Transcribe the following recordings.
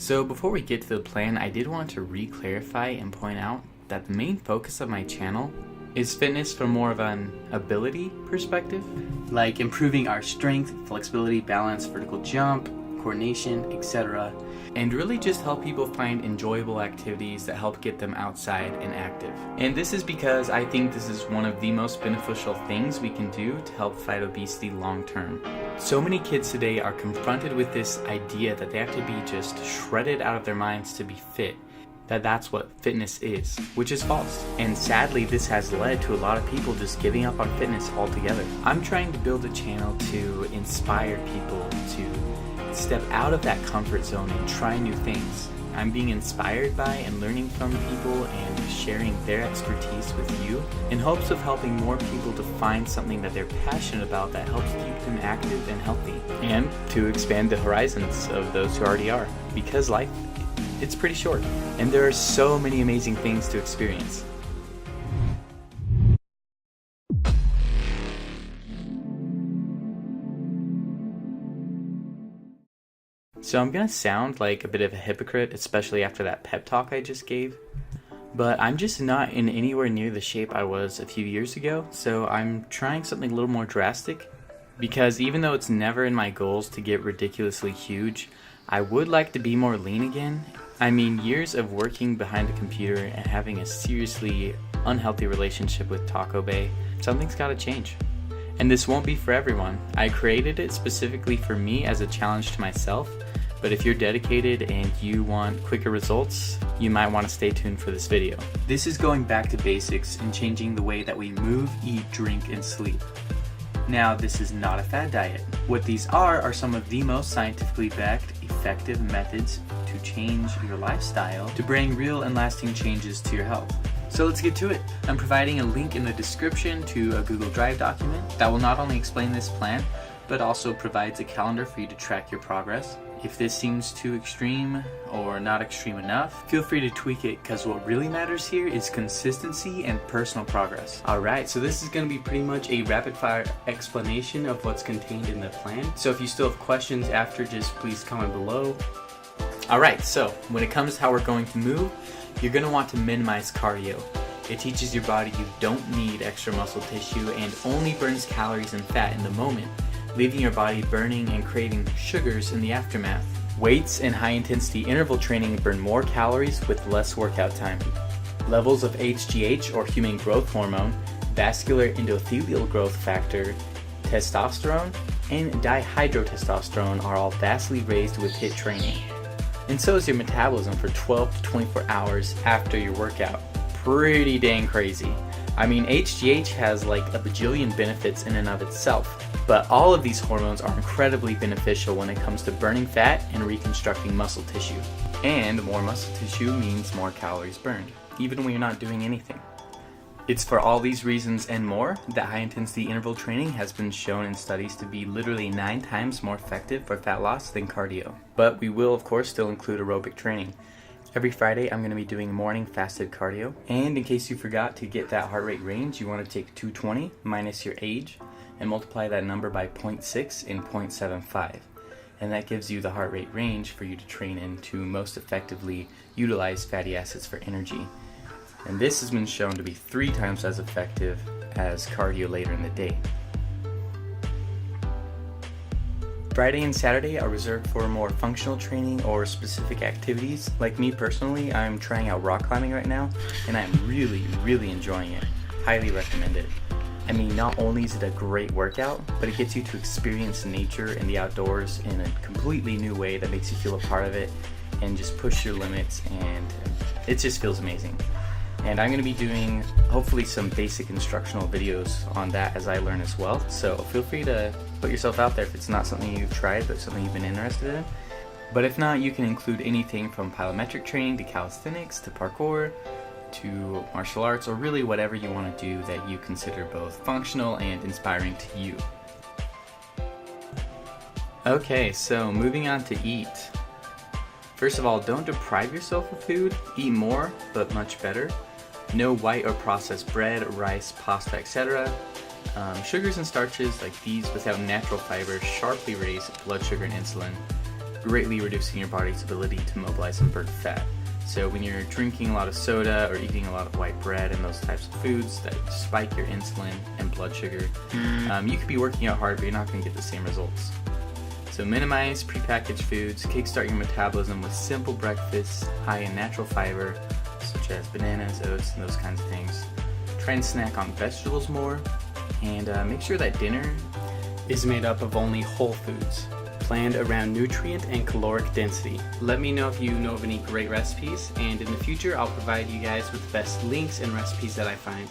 So before we get to the plan, I did want to re-clarify and point out that the main focus of my channel is fitness from more of an ability perspective, like improving our strength, flexibility, balance, vertical jump, coordination, etc. And really just help people find enjoyable activities that help get them outside and active. And this is because I think this is one of the most beneficial things we can do to help fight obesity long term. So many kids today are confronted with this idea that they have to be just shredded out of their minds to be fit, that's what fitness is, which is false. And sadly, this has led to a lot of people just giving up on fitness altogether. I'm trying to build a channel to inspire people to step out of that comfort zone and try new things. I'm being inspired by and learning from people and sharing their expertise with you in hopes of helping more people to find something that they're passionate about that helps keep them active and healthy, and to expand the horizons of those who already are, because life, it's pretty short, and there are so many amazing things to experience. So I'm gonna sound like a bit of a hypocrite, especially after that pep talk I just gave, but I'm just not in anywhere near the shape I was a few years ago, so I'm trying something a little more drastic, because even though it's never in my goals to get ridiculously huge, I would like to be more lean again. I mean, years of working behind a computer and having a seriously unhealthy relationship with Taco Bay, something's gotta change. And this won't be for everyone. I created it specifically for me as a challenge to myself, but if you're dedicated and you want quicker results, you might want to stay tuned for this video. This is going back to basics and changing the way that we move, eat, drink, and sleep. Now, this is not a fad diet. What these are some of the most scientifically backed, effective methods to change your lifestyle to bring real and lasting changes to your health. So let's get to it. I'm providing a link in the description to a Google Drive document that will not only explain this plan, but also provides a calendar for you to track your progress. If this seems too extreme or not extreme enough, feel free to tweak it, because what really matters here is consistency and personal progress. Alright, so this is going to be pretty much a rapid fire explanation of what's contained in the plan. So if you still have questions after, just please comment below. Alright, so when it comes to how we're going to move, you're going to want to minimize cardio. It teaches your body you don't need extra muscle tissue and only burns calories and fat in the moment, leaving your body burning and craving sugars in the aftermath. Weights and high-intensity interval training burn more calories with less workout time. Levels of HGH, or human growth hormone, vascular endothelial growth factor, testosterone, and dihydrotestosterone are all vastly raised with HIIT training. And so is your metabolism for 12 to 24 hours after your workout. Pretty dang crazy. I mean, HGH has like a bajillion benefits in and of itself, but all of these hormones are incredibly beneficial when it comes to burning fat and reconstructing muscle tissue. And more muscle tissue means more calories burned, even when you're not doing anything. It's for all these reasons and more that high-intensity interval training has been shown in studies to be literally 9 times more effective for fat loss than cardio. But we will, of course, still include aerobic training. Every Friday, I'm going to be doing morning fasted cardio. And in case you forgot to get that heart rate range, you want to take 220 minus your age and multiply that number by 0.6 and 0.75. And that gives you the heart rate range for you to train in to most effectively utilize fatty acids for energy. And this has been shown to be 3 times as effective as cardio later in the day. Friday and Saturday are reserved for more functional training or specific activities. Like me personally, I'm trying out rock climbing right now, and I'm really enjoying it. Highly recommend it. I mean, not only is it a great workout, but it gets you to experience nature and the outdoors in a completely new way that makes you feel a part of it and just push your limits, and it just feels amazing. And I'm going to be doing hopefully some basic instructional videos on that as I learn as well. So feel free to put yourself out there if it's not something you've tried but something you've been interested in. But if not, you can include anything from plyometric training to calisthenics to parkour to martial arts, or really whatever you want to do that you consider both functional and inspiring to you. Okay, so moving on to eat. First of all, don't deprive yourself of food. Eat more, but much better. No white or processed bread, rice, pasta, etc. Sugars and starches like these without natural fiber sharply raise blood sugar and insulin. greatly reducing your body's ability to mobilize and burn fat. So when you're drinking a lot of soda or eating a lot of white bread and those types of foods that spike your insulin and blood sugar, you could be working out hard, but you're not going to get the same results. So minimize prepackaged foods, kickstart your metabolism with simple breakfasts high in natural fiber, such as bananas, oats, and those kinds of things. Try and snack on vegetables more, and make sure that dinner is made up of only whole foods, planned around nutrient and caloric density. Let me know if you know of any great recipes, and in the future I'll provide you guys with the best links and recipes that I find.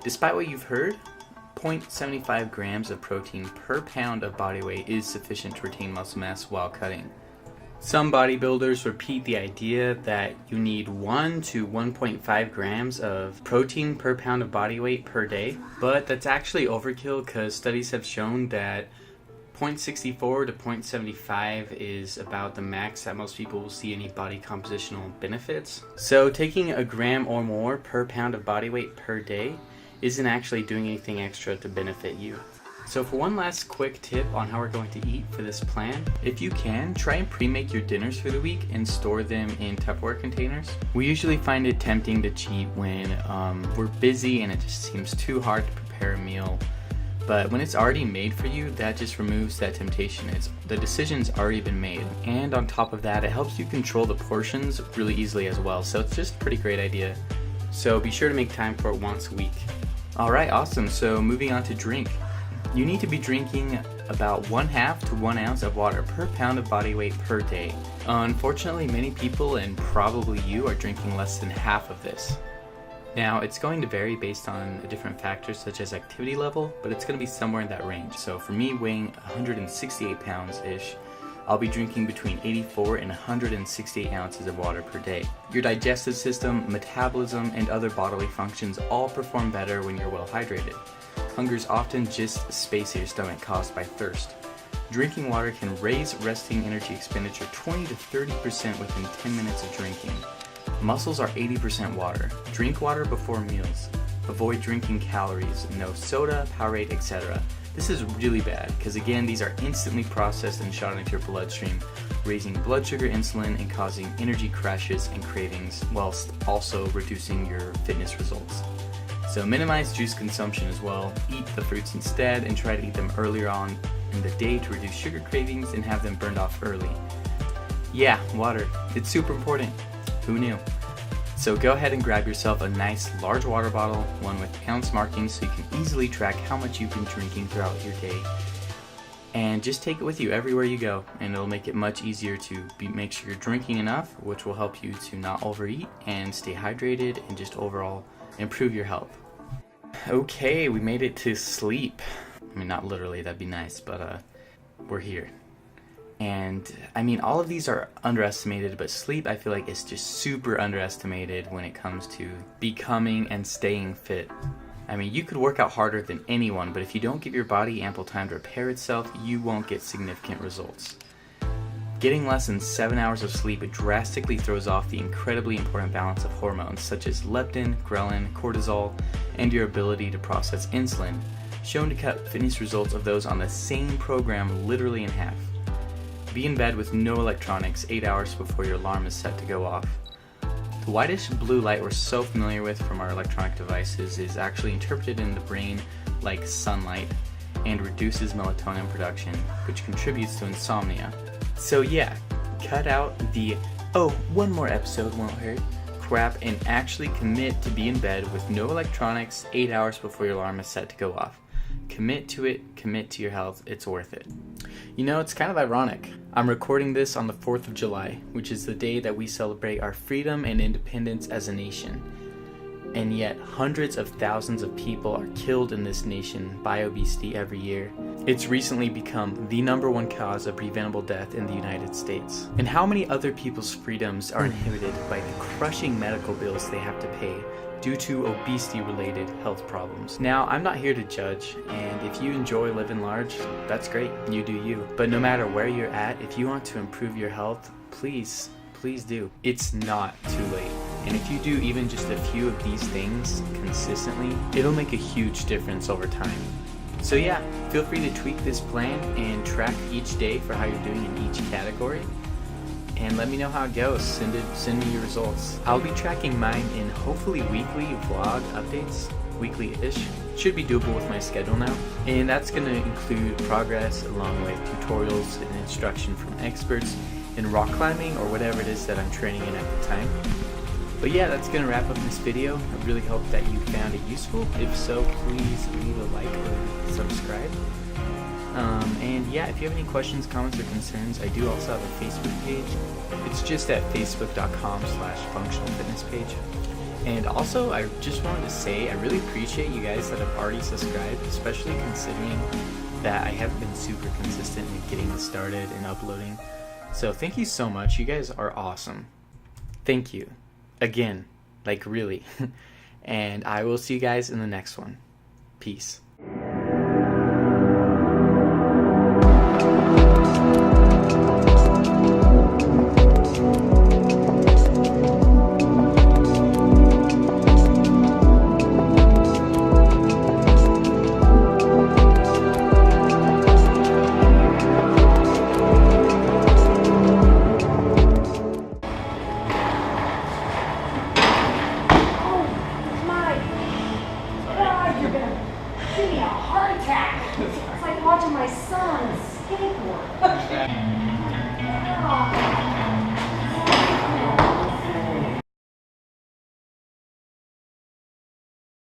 Despite what you've heard, 0.75 grams of protein per pound of body weight is sufficient to retain muscle mass while cutting. Some bodybuilders repeat the idea that you need 1 to 1.5 grams of protein per pound of body weight per day, but that's actually overkill because studies have shown that 0.64 to 0.75 is about the max that most people will see any body compositional benefits. So taking a gram or more per pound of body weight per day isn't actually doing anything extra to benefit you. So for one last quick tip on how we're going to eat for this plan, if you can, try and pre-make your dinners for the week and store them in Tupperware containers. We usually find it tempting to cheat when we're busy and it just seems too hard to prepare a meal. But when it's already made for you, that just removes that temptation. The decision's already been made. And on top of that, it helps you control the portions really easily as well. So it's just a pretty great idea. So be sure to make time for it once a week. Alright, awesome. So moving on to drink. You need to be drinking about 1/2 to 1 ounce of water per pound of body weight per day. Unfortunately, many people, and probably you, are drinking less than half of this. Now, it's going to vary based on different factors such as activity level, but it's going to be somewhere in that range. So for me, weighing 168 pounds-ish, I'll be drinking between 84 and 168 ounces of water per day. Your digestive system, metabolism, and other bodily functions all perform better when you're well hydrated. Hunger is often just space in your stomach caused by thirst. Drinking water can raise resting energy expenditure 20 to 30% within 10 minutes of drinking. Muscles are 80% water. Drink water before meals. Avoid drinking calories, no soda, Powerade, etc. This is really bad because again, these are instantly processed and shot into your bloodstream, raising blood sugar, insulin, and causing energy crashes and cravings, whilst also reducing your fitness results. So minimize juice consumption as well, eat the fruits instead, and try to eat them earlier on in the day to reduce sugar cravings and have them burned off early. Yeah, water, it's super important. Who knew? So go ahead and grab yourself a nice large water bottle, one with ounce markings so you can easily track how much you've been drinking throughout your day. And just take it with you everywhere you go, and it'll make it much easier to make sure you're drinking enough, which will help you to not overeat and stay hydrated and just overall improve your health. Okay, we made it to sleep. I mean, not literally, that'd be nice, but we're here. And I mean, all of these are underestimated, but sleep, I feel like, is just super underestimated when it comes to becoming and staying fit. I mean, you could work out harder than anyone, but if you don't give your body ample time to repair itself, you won't get significant results. Getting less than 7 hours of sleep drastically throws off the incredibly important balance of hormones such as leptin, ghrelin, cortisol, and your ability to process insulin, shown to cut fitness results of those on the same program literally in half. Be in bed with no electronics 8 hours before your alarm is set to go off. The whitish blue light we're so familiar with from our electronic devices is actually interpreted in the brain like sunlight and reduces melatonin production, which contributes to insomnia. So yeah, cut out the "oh, one more episode won't hurt" crap and actually commit to be in bed with no electronics 8 hours before your alarm is set to go off. Commit to it, commit to your health, it's worth it. You know, it's kind of ironic. I'm recording this on the 4th of July, which is the day that we celebrate our freedom and independence as a nation. And yet, hundreds of thousands of people are killed in this nation by obesity every year. It's recently become the #1 cause of preventable death in the United States. And how many other people's freedoms are inhibited by the crushing medical bills they have to pay due to obesity-related health problems? Now, I'm not here to judge, and if you enjoy living large, that's great, you do you. But no matter where you're at, if you want to improve your health, please do. It's not too late. And if you do even just a few of these things consistently, it'll make a huge difference over time. So yeah, feel free to tweak this plan and track each day for how you're doing in each category. And let me know how it goes. Send me your results. I'll be tracking mine in hopefully weekly vlog updates, weekly-ish. Should be doable with my schedule now. And that's gonna include progress along with tutorials and instruction from experts in rock climbing or whatever it is that I'm training in at the time. But yeah, that's gonna wrap up this video. I really hope that you found it useful. If so, please leave a like or subscribe. And yeah, if you have any questions, comments, or concerns, I do also have a Facebook page. It's just at facebook.com/functionalfitnesspage. And also, I just wanted to say, I really appreciate you guys that have already subscribed, especially considering that I haven't been super consistent in getting this started and uploading. So thank you so much. You guys are awesome. Thank you. Again, like really. And I will see you guys in the next one. Peace. Give me a heart attack. It's like watching my son skateboard.